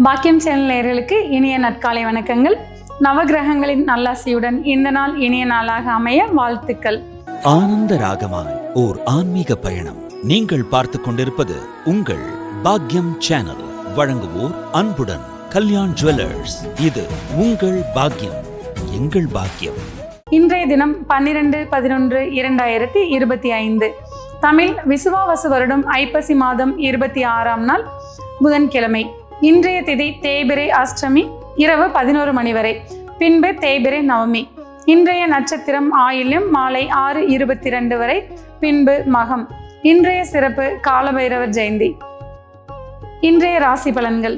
பாக்கியம் சேனல் நேயர்களுக்கு இனிய நற்காலை வணக்கங்கள். நவகிரகங்களின் நல்லாசியுடன் இந்த நாள் இனிய நாளாக அமைய வாழ்த்துக்கள். ஆனந்த ராகமாய் ஓர் ஆன்மீக பயணம். நீங்கள் பார்த்து கொண்டிருப்பது உங்கள் பாக்கியம் சேனல். வழங்குவோர் அன்புடன் கல்யாண் ஜுவல்லர்ஸ். இது உங்கள் பாக்கியம், எங்கள் பாக்கியம். இன்றைய தினம் 12/11/2025 தமிழ் விசுவாவசு வருடம் ஐப்பசி மாதம் 26ஆம் நாள் புதன்கிழமை. இன்றைய திதி தேய்பிறை அஷ்டமி இரவு 11 மணி வரை, பின்பு தேய்பிறை நவமி. இன்றைய நட்சத்திரம் ஆயில்யம் மாலை 6:22 வரை, பின்பு மகம். இன்றைய சிறப்பு காலபைரவர் ஜெயந்தி. இன்றைய ராசி பலன்கள்.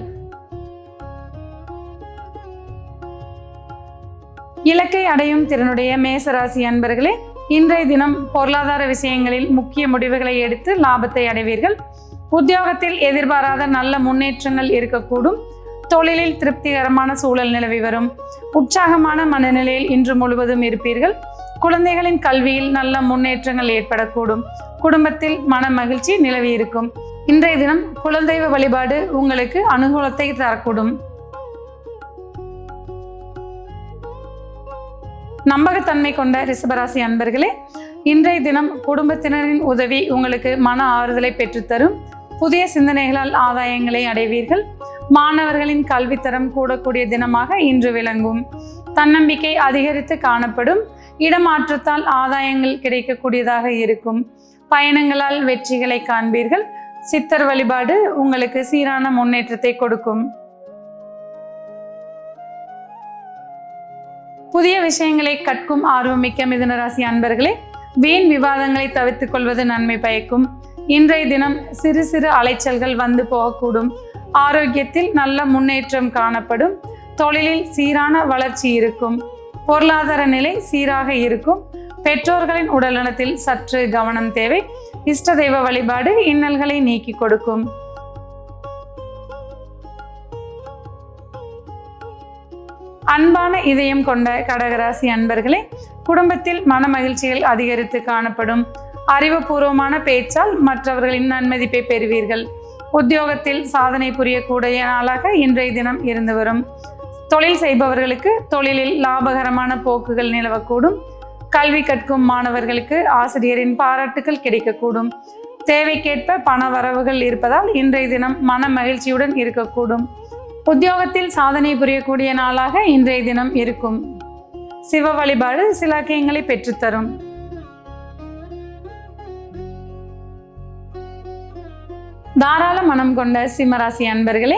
இலக்கை அடையும் திறனுடைய மேசராசி அன்பர்களே, இன்றைய தினம் பொருளாதார விஷயங்களில் முக்கிய முடிவுகளை எடுத்து லாபத்தை அடைவீர்கள். உத்தியோகத்தில் எதிர்பாராத நல்ல முன்னேற்றங்கள் இருக்கக்கூடும். தொழிலில் திருப்திகரமான சூழல் நிலவி வரும். உற்சாகமான மனநிலையில் இன்று முழுவதும் இருப்பீர்கள். குழந்தைகளின் கல்வியில் நல்ல முன்னேற்றங்கள் ஏற்படக்கூடும். குடும்பத்தில் மன மகிழ்ச்சி நிலவி இருக்கும். இன்றைய தினம் குலதெய்வ வழிபாடு உங்களுக்கு அனுகூலத்தை தரக்கூடும். நம்பகத்தன்மை கொண்ட ரிஷபராசி அன்பர்களே, இன்றைய தினம் குடும்பத்தினரின் உதவி உங்களுக்கு மன ஆறுதலை பெற்றுத்தரும். புதிய சிந்தனைகளால் ஆதாயங்களை அடைவீர்கள். மாணவர்களின் கல்வித்தரம் கூடக்கூடிய தினமாக இன்று விளங்கும். தன்னம்பிக்கை அதிகரித்து காணப்படும். இடமாற்றத்தால் ஆதாயங்கள் கிடைக்கக்கூடியதாக இருக்கும். பயணங்களால் வெற்றிகளை காண்பீர்கள். சித்தர் வழிபாடு உங்களுக்கு சீரான முன்னேற்றத்தை கொடுக்கும். புதிய விஷயங்களை கற்கும் ஆர்வமிக்க மிதுனராசி அன்பர்களே, வீண் விவாதங்களை தவிர்த்துக் கொள்வது நன்மை பயக்கும். இன்றைய தினம் சிறு சிறு அலைச்சல்கள் வந்து போகக்கூடும். ஆரோக்கியத்தில் நல்ல முன்னேற்றம் காணப்படும். தொழிலில் சீரான வளர்ச்சி இருக்கும். பொருளாதார நிலை சீராக இருக்கும். பெற்றோர்களின் உடல்நலத்தில் சற்று கவனம் தேவை. இஷ்ட தெய்வ வழிபாடு இன்னல்களை நீக்கி கொடுக்கும். அன்பான இதயம் கொண்ட கடகராசி அன்பர்களே, குடும்பத்தில் மன மகிழ்ச்சிகள் அதிகரித்து காணப்படும். அறிவுபூர்வமான பேச்சால் மற்றவர்களின் நன்மதிப்பை பெறுவீர்கள். உத்தியோகத்தில் சாதனை புரியக்கூடிய நாளாக இன்றைய தினம் இருந்து வரும். தொழில் செய்பவர்களுக்கு தொழிலில் லாபகரமான போக்குகள் நிலவக்கூடும். கல்வி கற்கும் மாணவர்களுக்கு ஆசிரியரின் பாராட்டுகள் கிடைக்கக்கூடும். தேவைக்கேற்ப பண வரவுகள் இருப்பதால் இன்றைய தினம் மன மகிழ்ச்சியுடன் இருக்கக்கூடும். உத்தியோகத்தில் சாதனை புரியக்கூடிய நாளாக இன்றைய தினம் இருக்கும். சிவ வழிபாடு சிலாக்கியங்களை பெற்றுத்தரும். தாராள மனம் கொண்ட சிம்மராசி அன்பர்களே,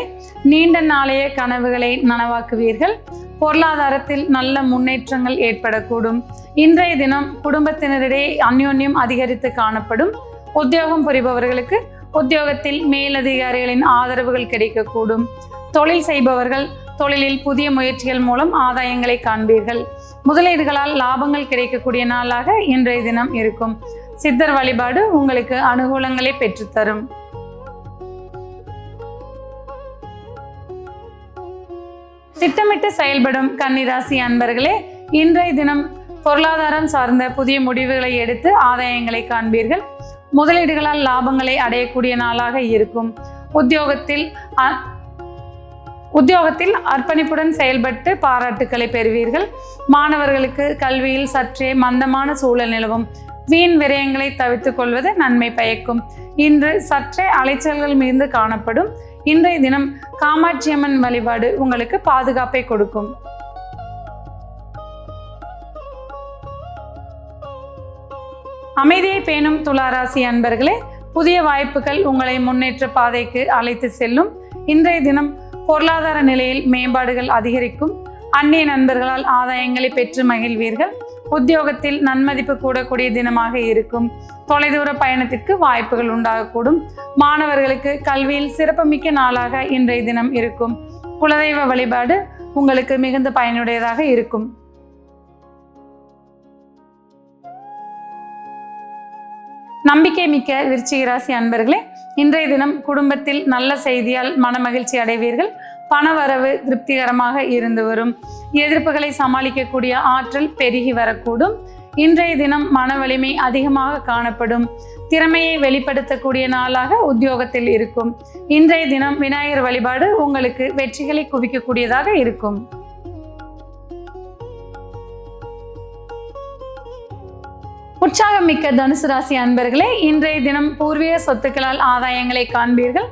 நீண்ட நாளைய கனவுகளை நனவாக்குவீர்கள். பொருளாதாரத்தில் நல்ல முன்னேற்றங்கள் ஏற்படக்கூடும். இன்றைய தினம் குடும்பத்தினரிடையே அந்யோன்யம் அதிகரித்து காணப்படும். உத்தியோகம் புரிபவர்களுக்கு உத்தியோகத்தில் மேலதிகாரிகளின் ஆதரவுகள் கிடைக்கக்கூடும். தொழில் செய்பவர்கள் தொழிலில் புதிய முயற்சிகள் மூலம் ஆதாயங்களை காண்பீர்கள். முதலீடுகளால் லாபங்கள் கிடைக்கக்கூடிய நாளாக இன்றைய தினம் இருக்கும். சித்தர் வழிபாடு உங்களுக்கு அனுகூலங்களை பெற்றுத்தரும். திட்டமிட்டு செயல்படும் கன்னிராசி அன்பர்களே, இன்றைய தினம் பொருளாதாரம் சார்ந்த புதிய முடிவுகளை எடுத்து ஆதாயங்களை காண்பீர்கள். முதலீடுகளால் லாபங்களை அடையக்கூடிய நாளாக இருக்கும். உத்தியோகத்தில் அர்ப்பணிப்புடன் செயல்பட்டு பாராட்டுக்களை பெறுவீர்கள். மாணவர்களுக்கு கல்வியில் சற்றே மந்தமான சூழல் நிலவும். வீண் விரயங்களை தவிர்த்துக் கொள்வது நன்மை பயக்கும். இன்று சற்றே அலைச்சல்கள் மீது காணப்படும். இன்றைய தினம் காமாட்சியம்மன் வழிபாடு உங்களுக்கு பாதுகாப்பை கொடுக்கும். அமைதியை பேணும் துளாராசி அன்பர்களே, புதிய வாய்ப்புகள் உங்களை முன்னேற்ற பாதைக்கு அழைத்து செல்லும். இன்றைய தினம் பொருளாதார நிலையில் மேம்பாடுகள் அதிகரிக்கும். அந்நிய நண்பர்களால் ஆதாயங்களை பெற்று மகிழ்வீர்கள். உத்தியோகத்தில் நன்மதிப்பு கூடக்கூடிய தினமாக இருக்கும். தொலைதூர பயணத்திற்கு வாய்ப்புகள் உண்டாகக்கூடும். மாணவர்களுக்கு கல்வியில் சிறப்புமிக்க நாளாக இன்றைய தினம் இருக்கும். குலதெய்வ வழிபாடு உங்களுக்கு மிகுந்த பயனுடையதாக இருக்கும். நம்பிக்கை மிக்க விருச்சிக ராசி அன்பர்களே, இன்றைய தினம் குடும்பத்தில் நல்ல செய்தியால் மன மகிழ்ச்சி அடைவீர்கள். பணவரவு திருப்திகரமாக இருந்து வரும். எதிர்ப்புகளை சமாளிக்கக்கூடிய ஆற்றல் பெருகி வரக்கூடும். இன்றைய தினம் மன வலிமை அதிகமாக காணப்படும். திறமையை வெளிப்படுத்தக்கூடிய நாளாக உத்தியோகத்தில் இருக்கும். இன்றைய தினம் விநாயகர் வழிபாடு உங்களுக்கு வெற்றிகளை குவிக்கக்கூடியதாக இருக்கும். உற்சாகம் மிக்க தனுசு ராசி அன்பர்களே, இன்றைய தினம் பூர்வீக சொத்துக்களால் ஆதாயங்களை காண்பீர்கள்.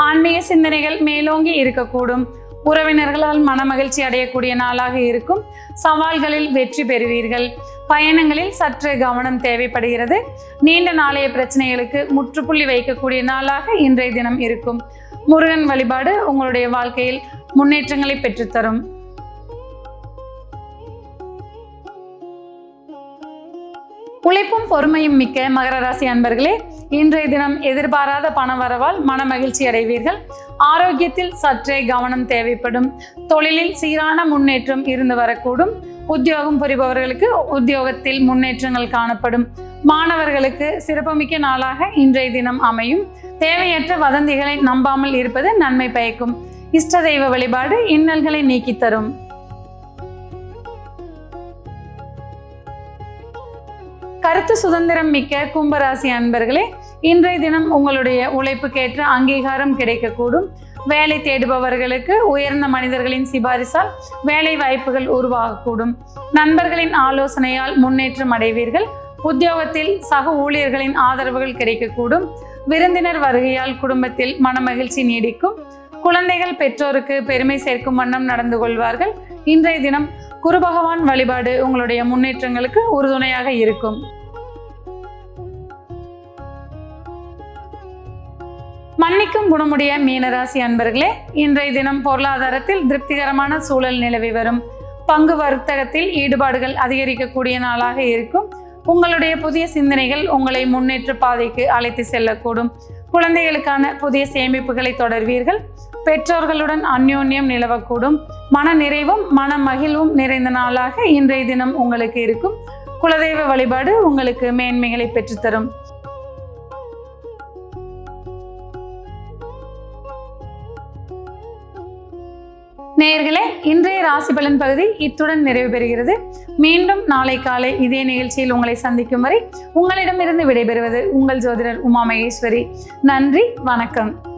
ஆன்மீக சிந்தனைகள் மேலோங்கி இருக்கக்கூடும். உறவினர்களால் மனமகிழ்ச்சி அடையக்கூடிய நாளாக இருக்கும். சவால்களில் வெற்றி பெறுவீர்கள். பயணங்களில் சற்று கவனம் தேவைப்படுகிறது. நீண்ட நாளைய பிரச்சனைகளுக்கு முற்றுப்புள்ளி வைக்கக்கூடிய நாளாக இன்றைய தினம் இருக்கும். முருகன் வழிபாடு உங்களுடைய வாழ்க்கையில் முன்னேற்றங்களை பெற்றுத்தரும். உழைப்பும் பொறுமையும் மிக்க மகர ராசி அன்பர்களே, இன்றைய தினம் எதிர்பாராத பண வரவால் மன மகிழ்ச்சி அடைவீர்கள். ஆரோக்கியத்தில் சற்றே கவனம் தேவைப்படும். தொழிலில் சீரான முன்னேற்றம் இருந்து வரக்கூடும். உத்தியோகம் புரிபவர்களுக்கு உத்தியோகத்தில் முன்னேற்றங்கள் காணப்படும். மாணவர்களுக்கு சிறப்புமிக்க நாளாக இன்றைய தினம் அமையும். தேவையற்ற வதந்திகளை நம்பாமல் இருப்பது நன்மை பயக்கும். இஷ்ட தெய்வ வழிபாடு இன்னல்களை நீக்கி தரும். கருத்து சுதந்திரம் மிக்க கும்பராசி அன்பர்களே, இன்றைய தினம் உங்களுடைய உழைப்புக்கேற்ற அங்கீகாரம் கிடைக்கக்கூடும். வேலை தேடுபவர்களுக்கு உயர்ந்த மனிதர்களின் சிபாரிசால் வேலை வாய்ப்புகள் உருவாகக்கூடும். நண்பர்களின் ஆலோசனையால் முன்னேற்றம் அடைவீர்கள். உத்தியோகத்தில் சக ஊழியர்களின் ஆதரவுகள் கிடைக்கக்கூடும். விருந்தினர் வருகையால் குடும்பத்தில் மனமகிழ்ச்சி நீடிக்கும். குழந்தைகள் பெற்றோருக்கு பெருமை சேர்க்கும் வண்ணம் நடந்து கொள்வார்கள். இன்றைய தினம் குரு பகவான் வழிபாடு உங்களுடைய முன்னேற்றங்களுக்கு உறுதுணையாக இருக்கும். மன்னிக்கும் குணமுடைய மீனராசி அன்பர்களே, இன்றைய தினம் பொருளாதாரத்தில் திருப்திகரமான சூழல் நிலவி வரும். பங்கு வர்த்தகத்தில் ஈடுபாடுகள் அதிகரிக்கக்கூடிய நாளாக இருக்கும். உங்களுடைய புதிய சிந்தனைகள் உங்களை முன்னேற்ற பாதைக்கு அழைத்து செல்லக்கூடும். குழந்தைகளுக்கான புதிய சேமிப்புகளை தொடர்வீர்கள். பெற்றோர்களுடன் அந்யோன்யம் நிலவக்கூடும். மன நிறைவும் மன மகிழ்வும் நிறைந்த நாளாக இன்றைய தினம் உங்களுக்கு இருக்கும். குலதெய்வ வழிபாடு உங்களுக்கு மேன்மைகளை பெற்றுத்தரும். நேயர்களே, இன்றைய ராசி பலன் பகுதி இத்துடன் நிறைவு பெறுகிறது. மீண்டும் நாளை காலை இதே நிகழ்ச்சியில் உங்களை சந்திக்கும் வரை உங்களிடமிருந்து விடைபெறுவது உங்கள் ஜோதிடர் உமா மகேஸ்வரி. நன்றி, வணக்கம்.